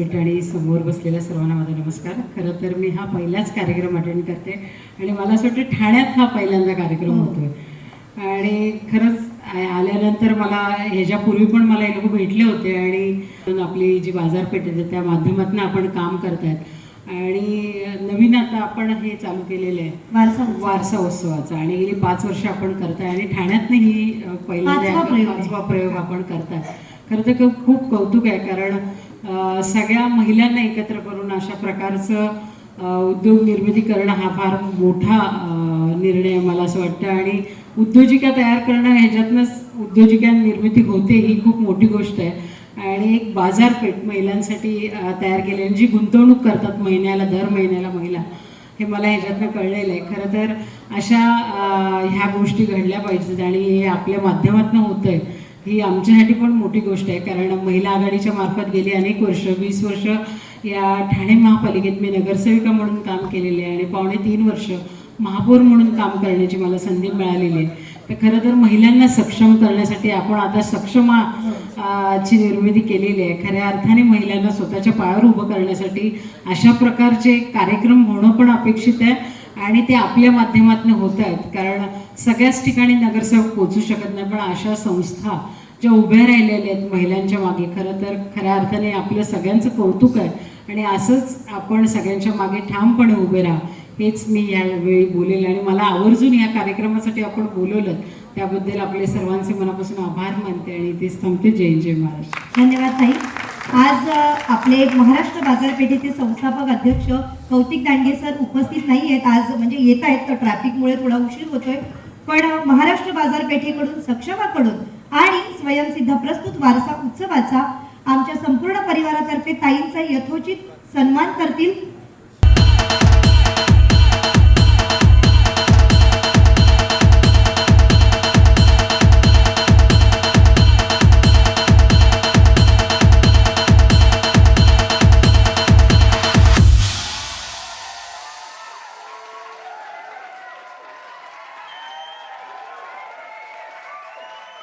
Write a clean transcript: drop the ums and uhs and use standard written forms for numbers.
व्यासपीठ आणि समोर बसलेल्या सर्वांना माझा नमस्कार. खरं तर मी हा पहिलाच कार्यक्रम अटेंड करते आणि मला असं वाटतं ठाण्यात हा पहिल्यांदा कार्यक्रम होतोय. आणि खरंच आल्यानंतर मला ह्याच्यापूर्वी पण मला हे लोक भेटले होते आणि आपली जी बाजारपेठ आहे त्या माध्यमातून आपण काम करतायत आणि नवीन आता आपण हे चालू केलेलं आहे वारसा उत्सवाचा आणि गेली 5 वर्ष आपण करताय आणि ठाण्यातनं ही पहिल्यांदा 5वा प्रयोग आपण करताय. खरं तर खूप कौतुक आहे कारण सगळ्या महिलांना एकत्र करून अशा प्रकारचं उद्योग निर्मिती करणं हा फार मोठा निर्णय मला असं वाटतं आणि उद्योजिका तयार करणं ह्याच्यातनंच उद्योजिका निर्मिती होते ही खूप मोठी गोष्ट आहे. आणि एक बाजारपेठ महिलांसाठी तयार केलेली जी गुंतवणूक करतात दर महिन्याला महिला हे मला ह्याच्यातनं कळलेलं आहे. खरं तर अशा ह्या गोष्टी घडल्या पाहिजेत आणि हे आपल्या माध्यमातून होतं आहे ही आमच्यासाठी पण मोठी गोष्ट आहे कारण महिला आघाडीच्या मार्फत गेली अनेक वर्ष 20 वर्ष या ठाणे महापालिकेत मी नगरसेविका म्हणून काम केलेले आहे आणि पावणे 3 वर्ष महापौर म्हणून काम करण्याची मला संधी मिळालेली आहे. तर खरं तर महिलांना सक्षम करण्यासाठी आपण आता ची निर्मिती केलेली आहे. खऱ्या अर्थाने महिलांना स्वतःच्या पायावर उभं करण्यासाठी अशा प्रकारचे कार्यक्रम होणं पण अपेक्षित आहे आणि ते आपल्या माध्यमातून होत आहेत कारण सगळ्याच ठिकाणी नगरसेवक पोचू शकत नाही पण अशा संस्था ज्या उभ्या राहिलेल्या आहेत महिलांच्या मागे खरं तर खऱ्या अर्थाने आपलं सगळ्यांचं कौतुक आहे आणि असंच आपण सगळ्यांच्या मागे ठामपणे उभे राहा हेच मी यावेळी बोलेल आणि मला आवर्जून या कार्यक्रमासाठी आपण बोलवलं त्याबद्दल आपले सर्वांचे मनापासून आभार मानते आणि तेच थांबते. जय जय महाराष्ट्र. धन्यवाद ताई. आज आपले महाराष्ट्र बाजारपेठेचे संस्थापक अध्यक्ष कौतिक दांडगे सर उपस्थित नाही आहेत आज म्हणजे येत आहेत तर ट्रॅफिकमुळे थोडा उशीर होतोय पण महाराष्ट्र बाजारपेठेकडून सक्षमाकडून आणि स्वयंसिद्ध प्रस्तुत वारसा उत्सवाचा आमच्या संपूर्ण परिवारातर्फे ताईंचा यथोचित सन्मान करतील